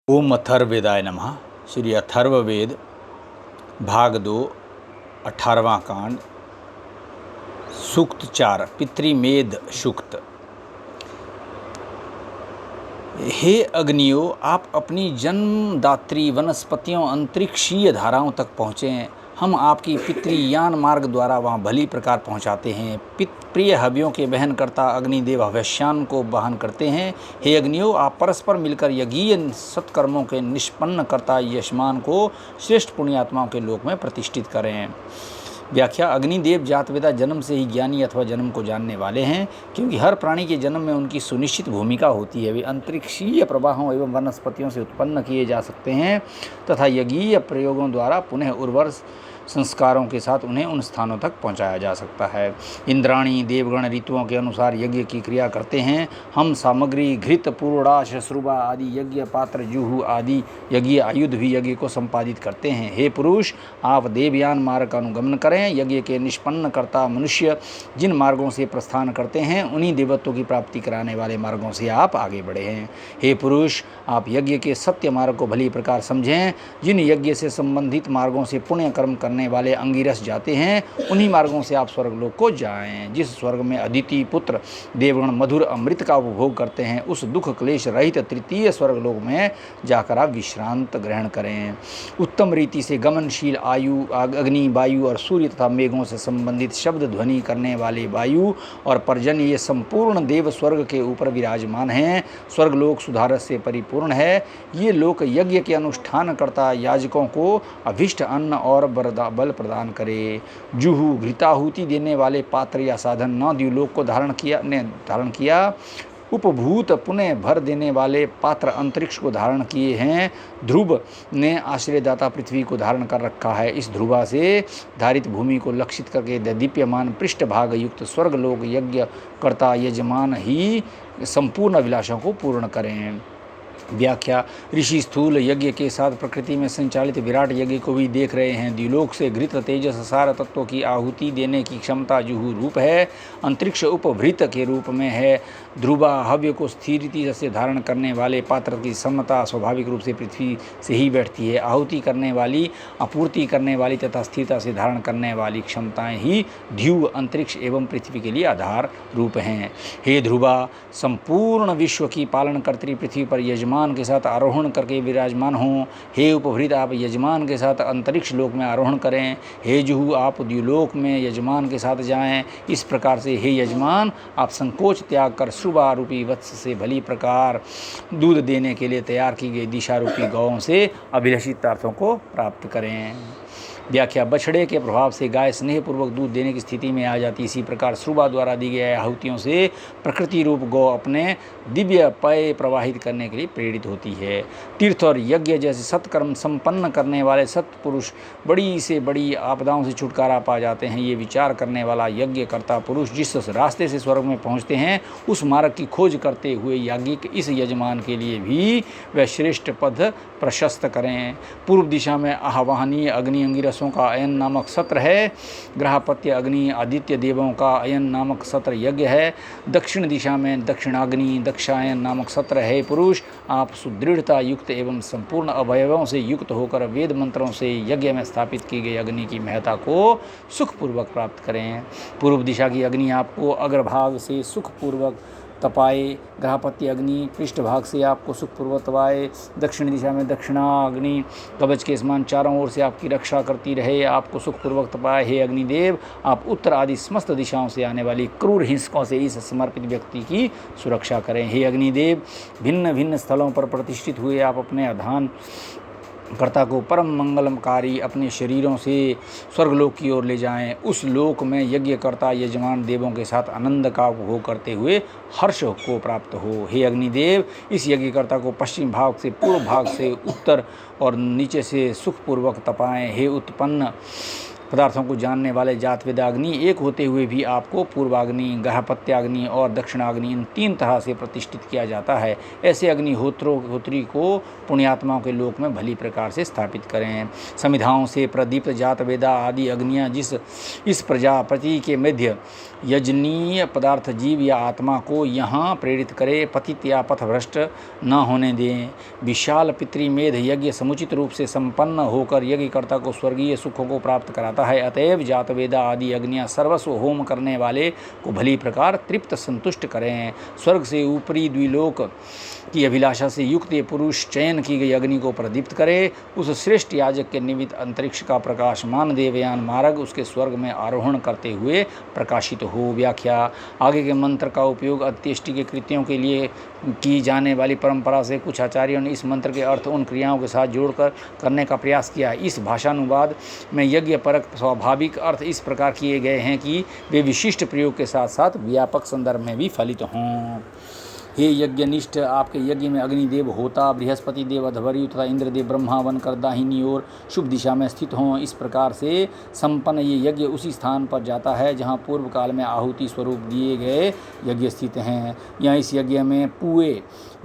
ओम अथर्ववेदाय नमः। श्री अथर्ववेद भाग 2 18वां कांड सूक्त 4 पितृमेध सूक्त। हे अग्नियों, आप अपनी जन्मदात्री वनस्पतियों अंतरिक्षीय धाराओं तक पहुँचें। हम आपकी पितृयान मार्ग द्वारा वहाँ भली प्रकार पहुँचाते हैं। प्रिय हव्यों के वहनकर्ता अग्निदेव हव्यश्यान को वहन करते हैं। हे अग्नियों, आप परस्पर मिलकर यज्ञीय सत्कर्मों के निष्पन्न करता यजमान को श्रेष्ठ पुण्यात्माओं के लोक में प्रतिष्ठित करें। व्याख्या। अग्निदेव जातवेदा जन्म से ही ज्ञानी अथवा जन्म को जानने वाले हैं, क्योंकि हर प्राणी के जन्म में उनकी सुनिश्चित भूमिका होती है। वे अंतरिक्षीय प्रवाहों एवं वनस्पतियों से उत्पन्न किए जा सकते हैं तथा यज्ञीय प्रयोगों द्वारा पुनः उर्वर संस्कारों के साथ उन्हें उन स्थानों तक पहुंचाया जा सकता है। इंद्राणी देवगण ऋतुओं के अनुसार यज्ञ की क्रिया करते हैं। हम सामग्री घृत, पूर्णाश, श्रुबा आदि यज्ञ पात्र, जुहू आदि यज्ञ आयुध भी यज्ञ को संपादित करते हैं। हे पुरुष, आप देवयान मार्ग का अनुगमन करें। यज्ञ के निष्पन्न करता मनुष्य जिन मार्गों से प्रस्थान करते हैं, उन्हीं देवत्वों की प्राप्ति कराने वाले मार्गों से आप आगे बढ़े हैं। हे पुरुष, आप यज्ञ के सत्य मार्ग को भली प्रकार समझें। जिन यज्ञ से संबंधित मार्गों से पुण्य कर्म करने वाले अंगिरस जाते हैं, उन्हीं मार्गों से आप स्वर्गलोक को जाएं। जिस स्वर्ग में अदिति पुत्र देवगण मधुर अमृत का उपभोग करते हैं, उस दुख क्लेश रहित तृतीय स्वर्गलोक में जाकर आप विश्रांत ग्रहण करें। उत्तम रीति से गमनशील आयु, अग्नि, वायु और सूर्य तथा मेघों से संबंधित शब्द ध्वनि करने वाले वायु और पर्जन्य, ये संपूर्ण देव स्वर्ग के ऊपर विराजमान हैं। स्वर्गलोक सुधारस से परिपूर्ण है। ये लोक यज्ञ के अनुष्ठान करता याजकों को अभिष्ट अन्न और बल प्रदान करे। जुहू घृताहुति देने वाले पात्र या साधन न द्युलोक को धारण किया। उपभूत पुण्य भर देने वाले पात्र अंतरिक्ष को धारण किए हैं। ध्रुव ने आश्रयदाता पृथ्वी को धारण कर रखा है। इस ध्रुवा से धारित भूमि को लक्षित करके दीप्यमान पृष्ठभाग युक्त स्वर्गलोक यज्ञ करता यजमान ही संपूर्ण अभिलाषों को पूर्ण करें। व्याख्या। ऋषि स्थूल यज्ञ के साथ प्रकृति में संचालित विराट यज्ञ को भी देख रहे हैं। द्युलोक से घृत, तेजस, सार तत्वों की आहुति देने की क्षमता जुहू रूप है। अंतरिक्ष उपभृत के रूप में है। ध्रुवा हव्य को स्थिरता से धारण करने वाले पात्र की समता स्वाभाविक रूप से पृथ्वी से ही बैठती है। आहुति करने वाली, आपूर्ति करने वाली तथा स्थिरता से धारण करने वाली क्षमताएं ही द्यू, अंतरिक्ष एवं पृथ्वी के लिए आधार रूप हैं। हे ध्रुवा, संपूर्ण विश्व की पालन कर्त्री पृथ्वी पर यजमान के साथ आरोहण करके विराजमान हों। हे उपभृत, आप यजमान के साथ अंतरिक्ष लोक में आरोहण करें। हे जुहू, आप द्युलोक में यजमान के साथ जाएं। इस प्रकार से हे यजमान, आप संकोच त्याग कर शुभा रूपी वत्स से भली प्रकार दूध देने के लिए तैयार की गई दिशा रूपी गौओं से अभिलषित अर्थों को प्राप्त करें। व्याख्या। बछड़े के प्रभाव से गाय स्नेहपूर्वक दूध देने की स्थिति में आ जाती। इसी प्रकार श्रुबा द्वारा दी गई आहुतियों से प्रकृति रूप गौ अपने दिव्य पय प्रवाहित करने के लिए प्रेरित होती है। तीर्थ और यज्ञ जैसे सत्कर्म संपन्न करने वाले सत्पुरुष बड़ी से बड़ी आपदाओं से छुटकारा पा जाते हैं। ये विचार करने वाला यज्ञ करता पुरुष जिस रास्ते से स्वर्ग में पहुँचते हैं, उस मार्ग की खोज करते हुए याज्ञिक इस यजमान के लिए भी वह श्रेष्ठ पद प्रशस्त करें। पूर्व दिशा में आह्वानीय अग्नि अंगिरसों का अयन नामक सत्र है। ग्रहपत्य अग्नि आदित्य देवों का अयन नामक सत्र यज्ञ है। दक्षिण दिशा में दक्षिणाग्नि दक्षायन नामक सत्र है। पुरुष, आप सुदृढ़ता युक्त एवं संपूर्ण अवयवों से युक्त होकर वेद मंत्रों से यज्ञ में स्थापित की गई अग्नि की महत्ता को सुखपूर्वक प्राप्त करें। पूर्व दिशा की अग्नि आपको अग्रभाग से सुखपूर्वक तपाए। ग्रहपत्य अग्नि पृष्ठभाग से आपको सुखपूर्वक तपाए। दक्षिण दिशा में दक्षिणाग्नि कवच के समान चारों ओर से आपकी रक्षा करती रहे, आपको सुखपूर्वक तपाए। हे अग्निदेव, आप उत्तर आदि समस्त दिशाओं से आने वाली क्रूर हिंसकों से इस समर्पित व्यक्ति की सुरक्षा करें। हे अग्निदेव, भिन्न भिन्न स्थलों पर प्रतिष्ठित हुए आप अपने अधान कर्ता को परम मंगलमकारी अपने शरीरों से स्वर्गलोक की ओर ले जाएं। उस लोक में यज्ञ करता यजमान देवों के साथ आनंद का उपभोग करते हुए हर्ष को प्राप्त हो। हे अग्निदेव, इस यज्ञकर्ता को पश्चिम भाग से, पूर्व भाग से, उत्तर और नीचे से सुखपूर्वक तपाएं। हे उत्पन्न पदार्थों को जानने वाले जातवेदाग्नि एक होते हुए भी आपको पूर्वाग्नि, गार्हपत्याग्नि और दक्षिणाग्नि इन 3 तरह से प्रतिष्ठित किया जाता है। ऐसे अग्निहोत्री को पुण्यात्माओं के लोक में भली प्रकार से स्थापित करें। समिधाओं से प्रदीप्त जातवेदा आदि अग्नियाँ इस प्रजापति के मध्य यजनीय पदार्थ जीव या आत्मा को यहाँ प्रेरित करे, पतित या पथभ्रष्ट न होने दें। विशाल पितृमेध यज्ञ समुचित रूप से संपन्न होकर यज्ञकर्ता को स्वर्गीय सुखों को प्राप्त कराता है। अतएव जातवेदा आदि अग्नियाँ सर्वस्व होम करने वाले को भली प्रकार तृप्त संतुष्ट करें। स्वर्ग से ऊपरी द्विलोक की अभिलाषा से युक्त ये पुरुष चयन की गई अग्नि को प्रदीप्त करे। उस श्रेष्ठ याजक के निमित्त अंतरिक्ष का प्रकाशमान देवयान मार्ग उसके स्वर्ग में आरोहण करते हुए प्रकाशित हो। व्याख्या। आगे के मंत्र का उपयोग अंत्येष्टि के कृत्यों के लिए की जाने वाली परंपरा से कुछ आचार्यों ने इस मंत्र के अर्थ उन क्रियाओं के साथ जोड़कर करने का प्रयास किया। इस भाषानुवाद में यज्ञ परक स्वाभाविक अर्थ इस प्रकार किए गए हैं कि वे विशिष्ट प्रयोग के साथ साथ व्यापक संदर्भ में भी फलित हों। हे यज्ञनिष्ठ, आपके यज्ञ में अग्निदेव होता, बृहस्पति देव अध्वर्यु तथा इंद्रदेव ब्रह्मा बनकर दाहिनी ओर शुभ दिशा में स्थित हों। इस प्रकार से संपन्न ये यज्ञ उसी स्थान पर जाता है जहाँ पूर्व काल में आहुति स्वरूप दिए गए यज्ञ स्थित हैं। यहाँ इस यज्ञ में पुए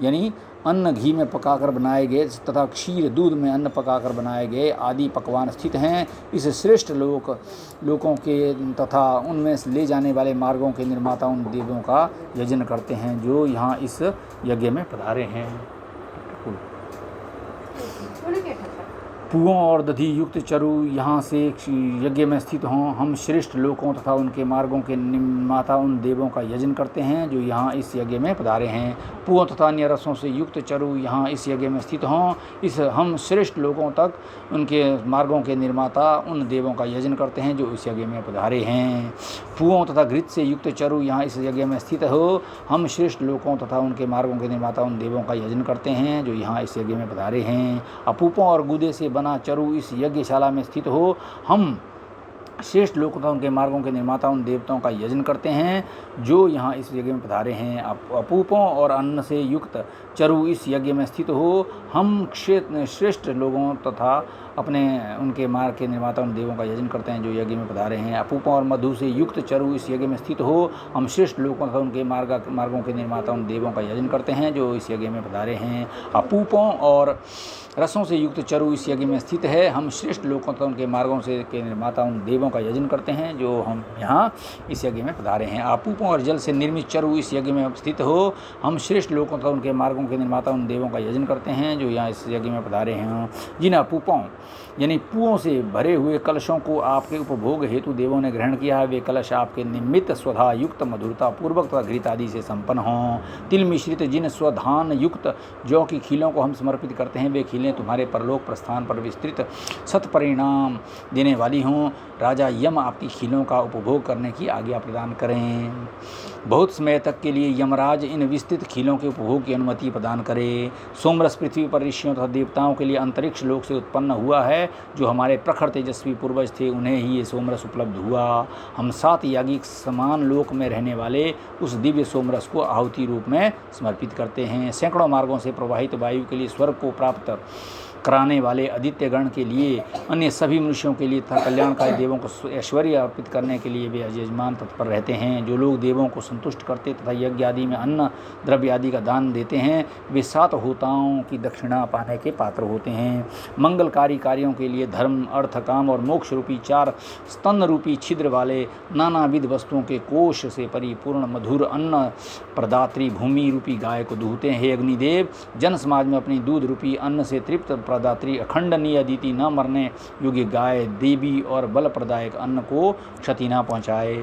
यानी अन्न घी में पकाकर बनाए गए तथा क्षीर दूध में अन्न पकाकर बनाए गए आदि पकवान स्थित हैं। इस श्रेष्ठ लोकों के तथा उनमें ले जाने वाले मार्गों के निर्माता उन देवों का यजन करते हैं जो यहाँ इस यज्ञ में पधारे हैं। पुओं और दधि युक्त चरु यहाँ से यज्ञ में स्थित हों। हम श्रेष्ठ लोकों तथा उनके मार्गों के निर्माता उन देवों का यजन करते हैं जो यहाँ इस यज्ञ में पधारे हैं। पुओं तथा अन्य रसों से युक्त चरु यहाँ इस यज्ञ में स्थित हों। हम श्रेष्ठ लोकों तक उनके मार्गों के निर्माता उन देवों का यजन करते हैं जो इस यज्ञ में पधारे हैं। पुओं तथा घृत से युक्त चरु यहाँ इस यज्ञ में स्थित हो। हम श्रेष्ठ लोकों तथा उनके मार्गों के निर्माता उन देवों का यजन करते हैं जो यहाँ इस यज्ञ में पधारे हैं। अपूपों और गुदे से बना चरु इस यज्ञशाला में स्थित हो। हम श्रेष्ठ लोक तथा उनके मार्गों के निर्माता उन देवताओं का यजन करते हैं जो यहाँ इस यज्ञ में पधारे हैं। अपूपों और अन्न से युक्त चरु इस यज्ञ में स्थित हो। हम श्रेष्ठ लोगों तथा अपने उनके मार्ग के निर्माता उन देवों का यजन करते हैं जो यज्ञ में पधारे हैं। अपूपों और मधु से युक्त चरु इस यज्ञ में स्थित हो। हम श्रेष्ठ लोगों तथा उनके मार्गों के निर्माता उन देवों का यजन करते हैं जो इस यज्ञ में पधारे हैं। अपूपों और रसों से युक्त चरु इस यज्ञ में स्थित है। हम श्रेष्ठ लोकों तथा उनके मार्गों से के निर्माता उन देवों का यजन करते हैं जो हम यहाँ इस यज्ञ में पधारे हैं। अपूपों और जल से निर्मित चरु इस यज्ञ में स्थित हो। हम श्रेष्ठ लोकों तथा उनके मार्गों के निर्माता उन देवों का यजन करते हैं जो यहाँ इस यज्ञ में पधारे हैं। जिन अपूपों यानी पुओं से भरे हुए कलशों को आपके उपभोग हेतु देवों ने ग्रहण किया है, वे कलश आपके निमित्त स्वधा युक्त मधुरता पूर्वक तथा घृत आदि से संपन्न हों। तिल मिश्रित जिन स्वधान युक्त जौ की खीलों को हम समर्पित करते हैं, वे खीलें तुम्हारे परलोक प्रस्थान पर विस्तृत सत्परिणाम देने वाली हों। राजा यम आपकी खीलों का उपभोग करने की आज्ञा प्रदान करें। बहुत समय तक के लिए यमराज इन विस्तृत खीलों के उपभोग की अनुमति प्रदान करे। सोमरस पृथ्वी पर ऋषियों तथा देवताओं के लिए अंतरिक्ष लोक से उत्पन्न हुआ है। जो हमारे प्रखर तेजस्वी पूर्वज थे उन्हें ही ये सोमरस उपलब्ध हुआ। हम 7 यागिक समान लोक में रहने वाले उस दिव्य सोमरस को आहुति रूप में समर्पित करते हैं। सैकड़ों मार्गों से प्रवाहित वायु के लिए स्वर्ग को प्राप्त कराने वाले आदित्य गण के लिए, अन्य सभी मनुष्यों के लिए तथा कल्याणकारी देवों को ऐश्वर्य अर्पित करने के लिए वे यजमान तत्पर रहते हैं। जो लोग देवों को संतुष्ट करते तथा यज्ञ आदि में अन्न द्रव्य आदि का दान देते हैं, वे 7 होताओं की दक्षिणा पाने के पात्र होते हैं। मंगलकारी कार्यों के लिए धर्म, अर्थ, काम और मोक्ष रूपी 4 स्तन रूपी छिद्र वाले नानाविध वस्तुओं के कोष से परिपूर्ण मधुर अन्न प्रदात्री भूमि रूपी गाय को दूहते हैं। हे अग्निदेव, जन समाज में अपनी दूध रूपी अन्न से तृप्त प्रदात्री अखंडनीय अदिति न मरने योग्य गाय, देवी और बल प्रदायक अन्न को क्षति न पहुँचाए।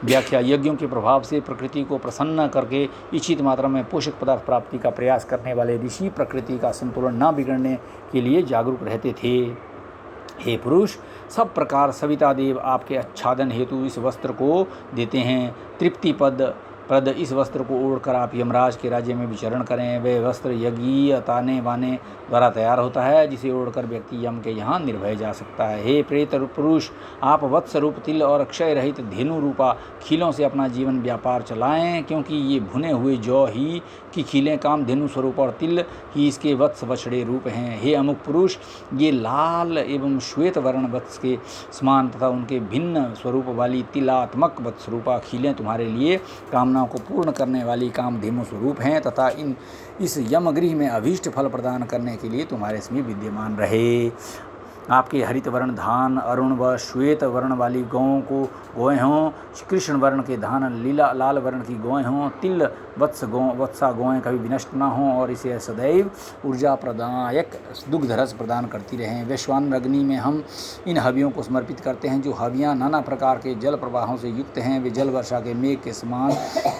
व्याख्या। यज्ञों के प्रभाव से प्रकृति को प्रसन्न करके इच्छित मात्रा में पोषक पदार्थ प्राप्ति का प्रयास करने वाले ऋषि प्रकृति का संतुलन न बिगड़ने के लिए जागरूक रहते थे। हे पुरुष, सब प्रकार सविता देव आपके आच्छादन हेतु इस वस्त्र को देते हैं। तृप्ति पद प्रद इस वस्त्र को ओढ़कर आप यमराज के राज्य में विचरण करें। वह वस्त्र यज्ञीय ताने बाने द्वारा तैयार होता है, जिसे ओढ़कर व्यक्ति यम के यहाँ निर्भय जा सकता है। हे प्रेत पुरुष, आप वत्स रूप तिल और क्षय रहित धेनु रूपा खीलों से अपना जीवन व्यापार चलाएं, क्योंकि ये भुने हुए जौ ही की खीलें काम धेनु स्वरूप और तिल ही इसके वत्स बछड़े रूप हैं। हे अमुक पुरुष, ये लाल एवं श्वेत वर्ण वत्स के समान तथा उनके भिन्न स्वरूप वाली तिलात्मक वत्स रूपा खीलें तुम्हारे लिए कामनाओं को पूर्ण करने वाली कामधेनु स्वरूप हैं तथा इस यमगृह में अभीष्ट फल प्रदान करने के लिए तुम्हारे समीप विद्यमान रहे। आपके हरित वर्ण धान, अरुण व श्वेत वर्ण वाली गौं को गोएँ हों, कृष्ण वर्ण के धान लीला लाल वर्ण की गोएँ हों, तिल वत्सा गोएँ कभी विनष्ट न हों और इसे सदैव ऊर्जा प्रदायक दुग्ध रस प्रदान करती रहें। वैश्वानर अग्नि में हम इन हवियों को समर्पित करते हैं, जो हवियाँ नाना प्रकार के जल प्रवाहों से युक्त हैं। वे जल वर्षा के मेघ के समान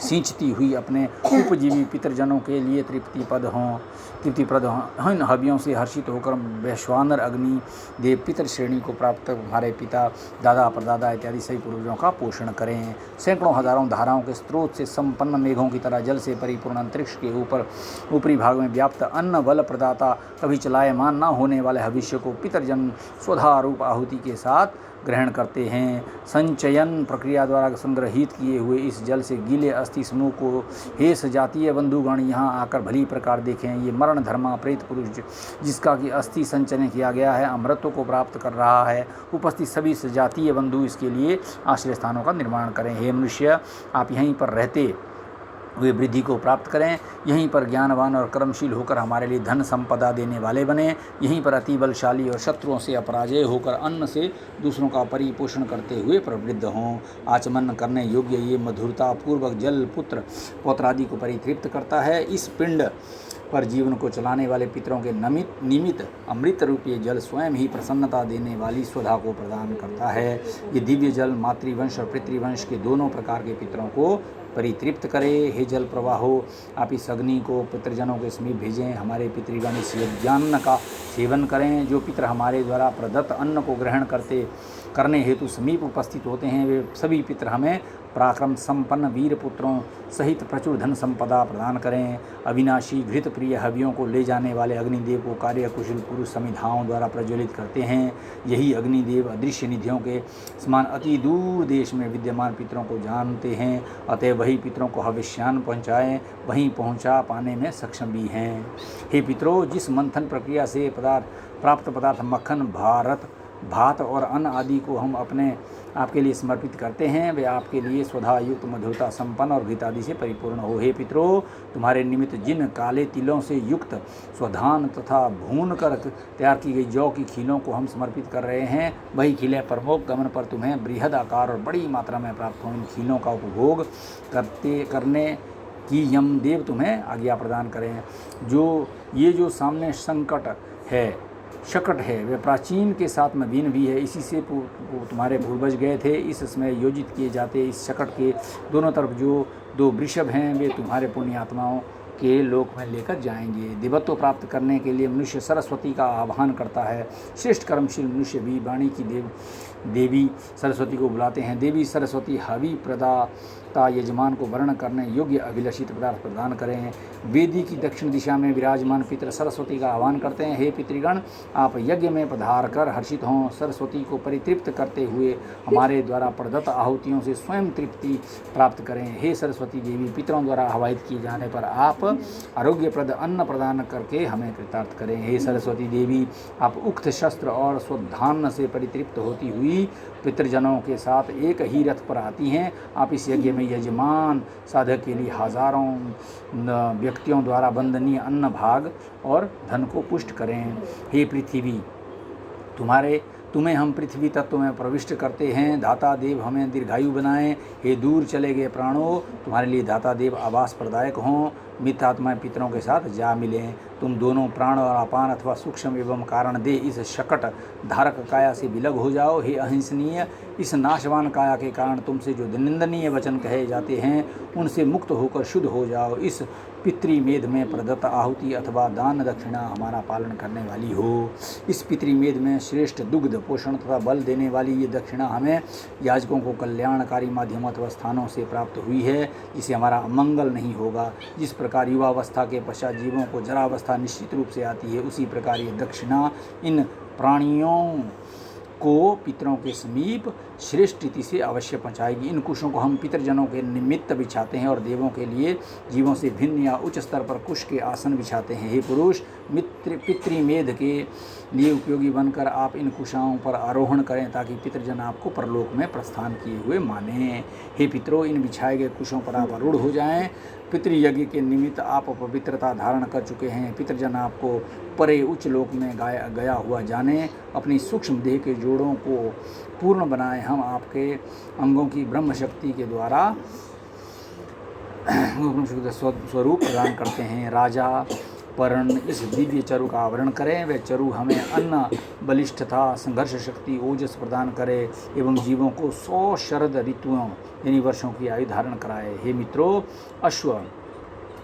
सिंचती हुई अपने उपजीवी पितरजनों के लिए तृप्तिप्रद हों। इन हवियों से हर्षित होकर वैश्वानर अग्नि देव पितर श्रेणी को प्राप्त हमारे पिता, दादा, परदादा इत्यादि सभी पूर्वजों का पोषण करें। सैकड़ों हजारों धाराओं के स्रोत से संपन्न मेघों की तरह जल से परिपूर्ण अंतरिक्ष के ऊपरी भाग में व्याप्त अन्न बल प्रदाता, कभी चलायमान न होने वाले भविष्य को पितरजन स्वधा रूप आहुति के साथ ग्रहण करते हैं। संचयन प्रक्रिया द्वारा संग्रहित किए हुए इस जल से गीले अस्थि समूह को हे सजातीय बंधुगण यहाँ आकर भली प्रकार देखें। ये मरण धर्मा प्रेत पुरुष जिसका कि अस्थि संचयन किया गया है, अमृतों को प्राप्त कर रहा है। उपस्थित सभी सजातीय बंधु इसके लिए आश्रय स्थानों का निर्माण करें। हे मनुष्य, आप यहीं पर रहते वे वृद्धि को प्राप्त करें, यहीं पर ज्ञानवान और कर्मशील होकर हमारे लिए धन संपदा देने वाले बने, यहीं पर अति बलशाली और शत्रुओं से अपराजय होकर अन्न से दूसरों का परिपोषण करते हुए प्रवृद्ध हों। आचमन करने योग्य ये मधुरता पूर्वक जल पुत्र पौत्रादि को परितृप्त करता है। इस पिंड पर जीवन को चलाने वाले पितरों के निमित्त अमृत रूपी जल स्वयं ही प्रसन्नता देने वाली स्वधा को प्रदान करता है। ये दिव्य जल मातृवंश और पितृवंश के दोनों प्रकार के पितरों को परितृप्त करे। हे जल प्रवाहो, आप इस अग्नि को पितृजनों के समीप भेजें। हमारे पितृगण इस यज्ञान्न का सेवन करें। जो पितर हमारे द्वारा प्रदत्त अन्न को ग्रहण करने हेतु समीप उपस्थित होते हैं, वे सभी पितर हमें पराक्रम संपन्न वीर पुत्रों सहित प्रचुर धन संपदा प्रदान करें। अविनाशी घृत प्रिय हवियों को ले जाने वाले अग्निदेव को कार्य कुशल पुरुष समिधाओं द्वारा प्रज्वलित करते हैं। यही अग्निदेव अदृश्य निधियों के समान अति दूर देश में विद्यमान पितरों को जानते हैं, अतः वही पितरों को हविष्यान पहुँचाएँ, वहीं पहुँचा पाने में सक्षम भी हैं। हे पितरों, जिस मंथन प्रक्रिया से प्राप्त पदार्थ मक्खन, भात और अन्न आदि को हम आपके लिए समर्पित करते हैं, वे आपके लिए स्वधा युक्त मधुरता संपन्न और घृत आदि से परिपूर्ण हो। हे पितरों, तुम्हारे निमित्त जिन काले तिलों से युक्त स्वधान तथा भून कर तैयार की गई जौ की खीलों को हम समर्पित कर रहे हैं, वही खीलें परमोक गमन पर तुम्हें बृहद आकार और बड़ी मात्रा में प्राप्त हों। इन खीलों का उपभोग करने की यमदेव तुम्हें आज्ञा प्रदान करें। जो सामने शकट है वे प्राचीन के साथ नवीन भी है। इसी से तुम्हारे पूर्वज गए थे। इस समय योजित किए जाते इस शकट के दोनों तरफ जो दो वृषभ हैं, वे तुम्हारे पुण्यात्माओं के लोक में लेकर जाएंगे। देवत्व प्राप्त करने के लिए मनुष्य सरस्वती का आह्वान करता है। श्रेष्ठ कर्मशील मनुष्य भी वाणी की देवी सरस्वती को बुलाते हैं। देवी सरस्वती हवि प्रदाता यजमान को वर्ण करने योग्य अभिलषित पदार्थ प्रदान करें। वेदी की दक्षिण दिशा में विराजमान पितर सरस्वती का आह्वान करते हैं। हे पितृगण, आप यज्ञ में पधार कर हर्षित हों। सरस्वती को परितृप्त करते हुए हमारे द्वारा प्रदत्त आहुतियों से स्वयं तृप्ति प्राप्त करें। हे सरस्वती देवी, पितरों द्वारा आह्वाहित किए जाने पर आप आरोग्यप्रद अन्न प्रदान करके हमें कृतार्थ करें। हे सरस्वती देवी, आप उक्त शस्त्र और स्वधान्न से परितृप्त होती हुई पितृजनों के साथ एक ही रथ पर आती हैं। आप इस यज्ञ में यजमान साधक के लिए हजारों व्यक्तियों द्वारा वंदनीय अन्न भाग और धन को पुष्ट करें। हे पृथ्वी, तुम्हें हम पृथ्वी तत्व में प्रविष्ट करते हैं। दाता देव हमें दीर्घायु बनाएं। हे दूर चले गए प्राणों, तुम्हारे लिए दाता देव आवास प्रदायक हों। मिथ्यात्माएं पितरों के साथ जा मिलें। तुम दोनों प्राण और अपान अथवा सूक्ष्म एवं कारण दे इस शकट धारक काया से विलग हो जाओ। हे अहिंसनीय, इस नाशवान काया के कारण तुमसे जो निंदनीय वचन कहे जाते हैं, उनसे मुक्त होकर शुद्ध हो जाओ। इस पितृमेध में प्रदत्त आहुति अथवा दान दक्षिणा हमारा पालन करने वाली हो। इस पितृमेध में श्रेष्ठ दुग्ध पोषण तथा बल देने वाली ये दक्षिणा हमें याजकों को कल्याणकारी माध्यमों अथवा स्थानों से प्राप्त हुई है, जिससे हमारा अमंगल नहीं होगा। जिस प्रकार युवावस्था के पश्चात जीवों को जरावस्था निश्चित रूप से आती है, उसी प्रकार ये दक्षिणा इन प्राणियों को पितरों के समीप श्रेष्ठ रीति से अवश्य पहुँचाएगी। इन कुशों को हम पितरजनों के निमित्त बिछाते हैं और देवों के लिए जीवों से भिन्न या उच्च स्तर पर कुश के आसन बिछाते हैं। हे पुरुष, पितृमेध के लिए उपयोगी बनकर आप इन कुशाओं पर आरोहण करें ताकि पितरजन आपको परलोक में प्रस्थान किए हुए माने। हे पितरों, इन बिछाए गए कुशों पर आप आरूढ़ हो जाएं। पितृयज्ञ के निमित्त आप पवित्रता धारण कर चुके हैं। पितरजन आपको परे उच्च लोक में गया हुआ जाने, अपनी सूक्ष्म देह के जोड़ों को पूर्ण बनाएं। हम आपके अंगों की ब्रह्म शक्ति के द्वारा स्वरूप प्रदान करते हैं। राजा पर्ण इस दिव्य चरु का आवरण करें। वह चरु हमें अन्न, बलिष्ठता, संघर्ष शक्ति, ओजस प्रदान करे एवं जीवों को 100 शरद ऋतुओं यानी वर्षों की आयु धारण कराए। हे मित्रों,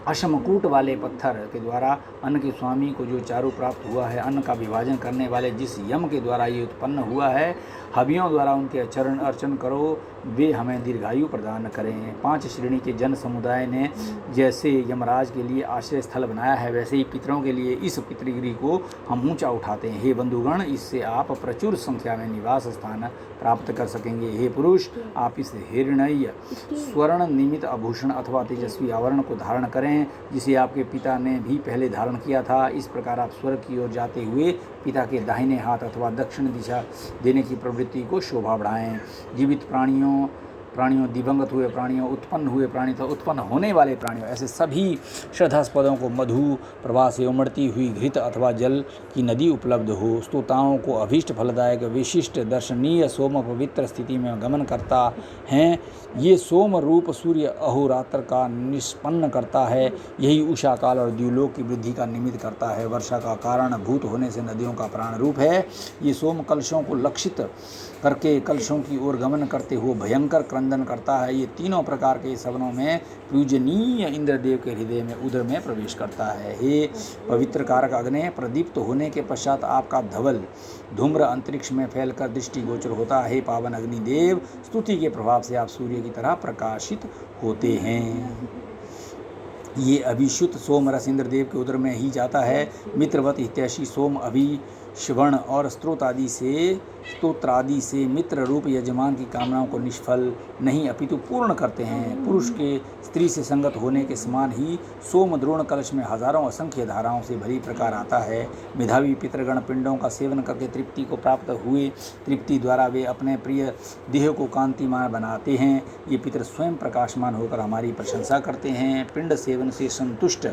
अश्मकूट वाले पत्थर के द्वारा अन्न के स्वामी को जो चारु प्राप्त हुआ है, अन्न का विभाजन करने वाले जिस यम के द्वारा ये उत्पन्न हुआ है, हवियों द्वारा उनके चरण अर्चन करो, वे हमें दीर्घायु प्रदान करें। 5 श्रेणी के जन समुदाय ने जैसे यमराज के लिए आश्रय स्थल बनाया है, वैसे ही पितरों के लिए इस पितृगृह को हम ऊंचा उठाते हैं। हे बंधुगण, इससे आप प्रचुर संख्या में निवास स्थान प्राप्त कर सकेंगे। हे पुरुष, आप इस हिरण्य स्वर्ण निमित आभूषण अथवा तेजस्वी आवरण को धारण करें, जिसे आपके पिता ने भी पहले धारण किया था। इस प्रकार आप स्वर्ग की ओर जाते हुए पिता के दाहिने हाथ अथवा दक्षिण दिशा देने की प्रवृत्ति को शोभा बढ़ाएं। जीवित प्राणियों, दिवंगत हुए प्राणियों, उत्पन्न हुए प्राणी तथा उत्पन्न होने वाले प्राणियों, ऐसे सभी श्रद्धास्पदों को मधु प्रवाह से उमड़ती हुई घृत अथवा जल की नदी उपलब्ध हो। स्तोताओं को अभीष्ट फलदायक विशिष्ट दर्शनीय सोम पवित्र स्थिति में गमन करता है। ये सोम रूप सूर्य अहोरात्र का निष्पन्न करता है। यही उषा काल और द्युलोक की वृद्धि का निमित्त करता है। वर्षा का कारण भूत होने से नदियों का प्राण रूप है। ये सोम कलशों को लक्षित करके कलशों की ओर गमन करते हुए भयंकर क्रंदन करता है। ये तीनों प्रकार के सवनों में पूजनीय इंद्रदेव के हृदय में उदर में प्रवेश करता है। हे पवित्र कारक अग्नि, प्रदीप्त होने के पश्चात आपका धवल धूम्र अंतरिक्ष में फैलकर दृष्टिगोचर होता है। पावन अग्निदेव, स्तुति के प्रभाव से आप सूर्य की तरह प्रकाशित होते हैं। ये अभिषुत सोम रस इंद्रदेव के उदर में ही जाता है। मित्रवत हितैषी सोम श्रवण और स्तोत्रादि से मित्र रूप यजमान की कामनाओं को निष्फल नहीं अपितु पूर्ण करते हैं। पुरुष के स्त्री से संगत होने के समान ही सोम द्रोण कलश में हजारों असंख्य धाराओं से भली प्रकार आता है। मेधावी पितृगण पिंडों का सेवन करके तृप्ति को प्राप्त हुए, तृप्ति द्वारा वे अपने प्रिय देह को कांतिमान बनाते हैं। ये पितर स्वयं प्रकाशमान होकर हमारी प्रशंसा करते हैं। पिंड सेवन से संतुष्ट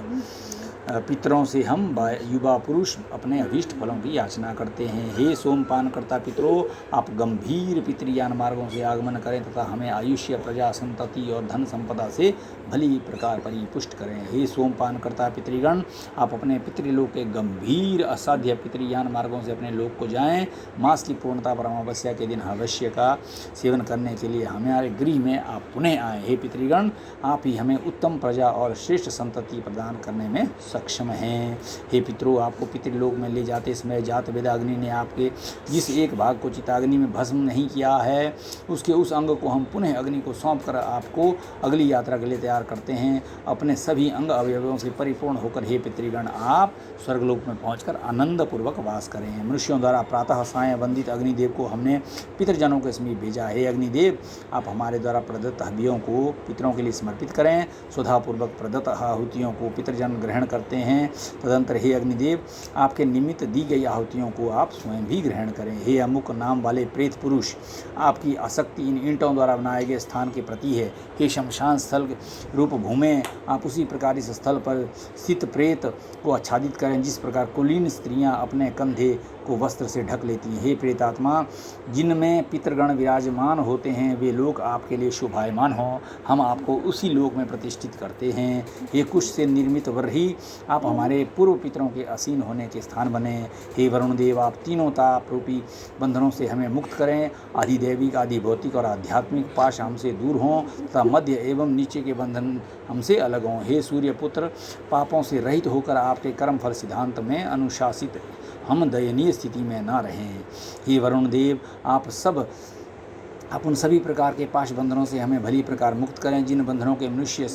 पितरों से हम युवा पुरुष अपने अभीष्ट फलों की याचना करते हैं। हे सोमपान करता पितरों, आप गंभीर पितृयान मार्गों से आगमन करें तथा हमें आयुष्य, प्रजा, संतति और धन संपदा से भली प्रकार परिपुष्ट करें। हे सोमपान करता पितृगण, आप अपने पितृलोक के गंभीर असाध्य पितृयान मार्गों से अपने लोक को जाएं। मास की पूर्णता पर अमावस्या के दिन हवश्य का सेवन करने के लिए हमारे गृह में आप पुनः आएँ। हे पितृगण, आप ही हमें उत्तम प्रजा और श्रेष्ठ संतति प्रदान करने में सक्षम हैं। हे पितरों, आपको पितृलोक में ले जाते समय जात वेदाग्नि ने आपके जिस एक भाग को चिताग्नि में भस्म नहीं किया है, उसके उस अंग को हम पुनः अग्नि को सौंप कर आपको अगली यात्रा के लिए तैयार करते हैं। अपने सभी अंग अवयवों से परिपूर्ण होकर हे पितृगण, आप स्वर्गलोक में पहुंचकर आनंद पूर्वक वास करें। मनुष्यों द्वारा प्रातः सायं वंदित अग्निदेव को हमने पितृजनों के समीप भेजा। हे अग्निदेव, आप हमारे द्वारा प्रदत्त हवियों को पितरों के लिए समर्पित करें। स्वधापूर्वक प्रदत्त आहुतियों को पितृजन ग्रहण करते हैं। तदंतर हे अग्निदेव, आपके निमित्त दी गई आहुतियों को आप स्वयं भी ग्रहण करें। हे अमुक नाम वाले प्रेत पुरुष, आपकी आसक्ति इन ईंटों द्वारा बनाए गए स्थान के प्रति है। हे शमशान स्थल रूप भूमि, आप उसी प्रकार इस स्थल पर स्थित प्रेत को आच्छादित करें जिस प्रकार कुलीन स्त्रियां अपने कंधे को वस्त्र से ढक लेती हैं। हे प्रेतात्मा, जिनमें पितृगण विराजमान होते हैं वे लोग आपके लिए शोभायमान हों, हम आपको उसी लोक में प्रतिष्ठित करते हैं। हे कुश से निर्मित वर्ही, आप हमारे पूर्व पितरों के असीन होने के स्थान बने। हे वरुण देव, आप तीनों ताप रूपी बंधनों से हमें मुक्त करें। आधिदैविक, आधिभौतिक और आध्यात्मिक पाश हमसे दूर हों तथा मध्य एवं नीचे के बंधन हमसे अलग हों। हे सूर्य पुत्र, पापों से रहित होकर आपके कर्म फल सिद्धांत में अनुशासित हम दयनीय स्थिति में न रहें। हे वरुण देव, आप उन सभी प्रकार के पाश बंधनों से हमें भली प्रकार मुक्त करें जिन बंधनों के मनुष्य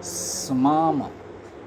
समाम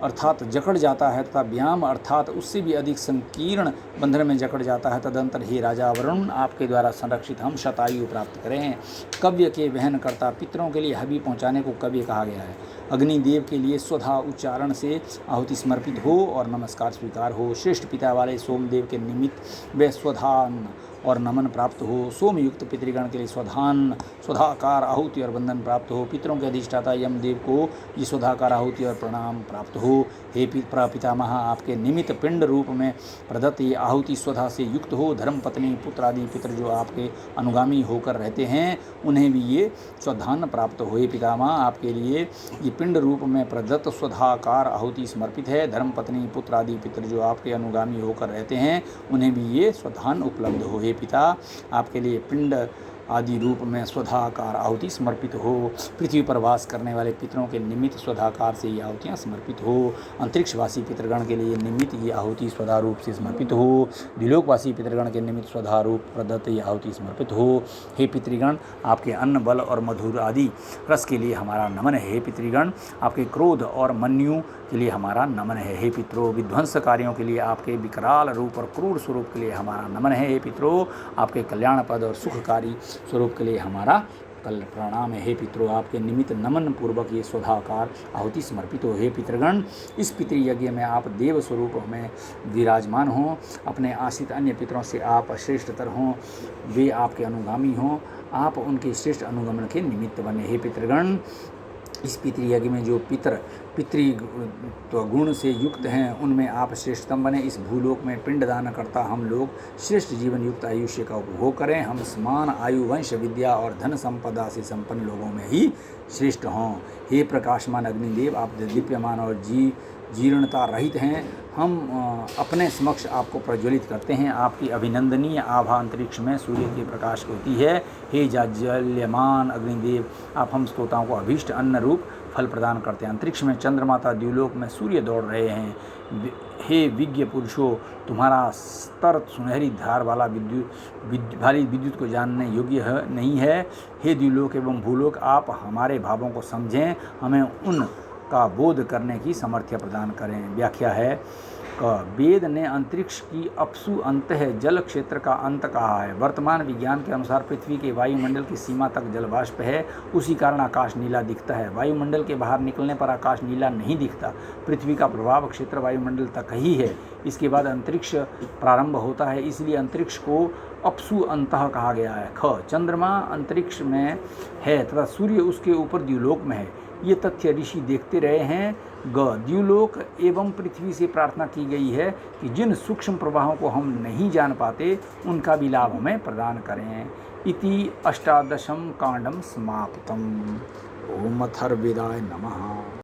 अर्थात जकड़ जाता है तथा व्याम अर्थात उससे भी अधिक संकीर्ण बंधन में जकड़ जाता है। तदंतर हे राजा वरुण, आपके द्वारा संरक्षित हम शतायु प्राप्त करें। कव्य के वहन करता पितरों के लिए हवि पहुँचाने को कव्य कहा गया है। अग्निदेव के लिए स्वधा उच्चारण से आहुति समर्पित हो और नमस्कार स्वीकार हो। श्रेष्ठ पिता वाले सोमदेव के निमित्त वे स्वधान और नमन प्राप्त हो। सोमयुक्त पितृगण के लिए स्वधाकार आहुति और बंधन प्राप्त हो। पितरों के अधिष्ठाता यमदेव को ये स्वधाकार आहुति और प्रणाम प्राप्त हो। हे पितामह, आपके निमित्त पिंड रूप में प्रदत्त ये आहुति स्वधा से युक्त हो। धर्मपत्नी, पुत्र आदि पितर जो आपके अनुगामी होकर रहते हैं उन्हें भी ये स्वधान प्राप्त हो। हे पितामह, आपके लिए ये पिंड रूप में प्रदत्त स्वधाकार आहुति समर्पित है। धर्मपत्नी, पुत्र आदि पितर जो आपके अनुगामी होकर रहते हैं उन्हें भी ये स्वधान उपलब्ध हो। हे पिता, आपके लिए पिंड आदि रूप में स्वधाकार आहुति समर्पित हो। पृथ्वी पर वास करने वाले पितरों के निमित्त स्वधाकार से ये आहुतियाँ समर्पित हो। अंतरिक्षवासी पितृगण के लिए निमित्त ये आहुति स्वधा रूप से समर्पित हो। द्विलोकवासी पितृगण के निमित्त स्वधा रूप प्रदत्त ये आहुति समर्पित हो। हे पितृगण, आपके अन्न, बल और मधुर आदि रस के लिए हमारा नमन है। हे पितृगण, आपके क्रोध और मन्यु के लिए हमारा नमन है। हे पितरो, विध्वंस कार्यों के लिए आपके विकराल रूप और क्रूर स्वरूप के लिए हमारा नमन है। हे पितरो, आपके कल्याण पद और सुखकारी स्वरूप के लिए हमारा प्रणाम है। हे पितरो, आपके निमित्त नमन पूर्वक ये स्वधाकार आहुति समर्पित हो। हे पितृगण, इस पितृयज्ञ में आप देव स्वरूप में विराजमान हों। अपने आश्रित अन्य पितरों से आप श्रेष्ठतर हों, वे आपके अनुगामी हों, आप उनके श्रेष्ठ अनुगमन के निमित्त बने। हे पितृगण, इस पितृयज्ञ में जो पितृगुण से युक्त हैं उनमें आप श्रेष्ठतम बने। इस भूलोक में पिंडदान करता हम लोग श्रेष्ठ जीवन युक्त आयुष्य का उपभोग करें। हम समान आयु, वंश, विद्या और धन संपदा से संपन्न लोगों में ही श्रेष्ठ हों। हे प्रकाशमान अग्निदेव, आप दीप्यमान और जीर्णता रहित हैं। हम अपने समक्ष आपको प्रज्वलित करते हैं। आपकी अभिनंदनीय आभा अंतरिक्ष में सूर्य के प्रकाश होती है। हे जाज्वल्यमान अग्निदेव, आप हम श्रोताओं को अभीष्ट अन्न रूप फल प्रदान करते हैं। अंतरिक्ष में चंद्रमाता, द्युलोक में सूर्य दौड़ रहे हैं। हे विज्ञ पुरुषों, तुम्हारा स्तर सुनहरी धार वाला विद्युत को जानने योग्य नहीं है। हे द्युलोक एवं भूलोक, आप हमारे भावों को समझें, हमें उन का बोध करने की सामर्थ्य प्रदान करें। व्याख्या है वेद ने अंतरिक्ष की अपसु अंतः जल क्षेत्र का अंत कहा है। वर्तमान विज्ञान के अनुसार पृथ्वी के वायुमंडल की सीमा तक जलवाष्प है, उसी कारण आकाश नीला दिखता है। वायुमंडल के बाहर निकलने पर आकाश नीला नहीं दिखता। पृथ्वी का प्रभाव क्षेत्र वायुमंडल तक ही है, इसके बाद अंतरिक्ष प्रारंभ होता है, इसलिए अंतरिक्ष को अपसु अंतः कहा गया है। ख, चंद्रमा अंतरिक्ष में है तथा सूर्य उसके ऊपर द्युलोक में है। ये तथ्य ऋषि देखते रहे हैं। ग, द्युलोक एवं पृथ्वी से प्रार्थना की गई है कि जिन सूक्ष्म प्रवाहों को हम नहीं जान पाते उनका भी लाभ हमें प्रदान करें। इति अष्टादशम कांडम समाप्तम। ओम अथर्ववेदाय नमः।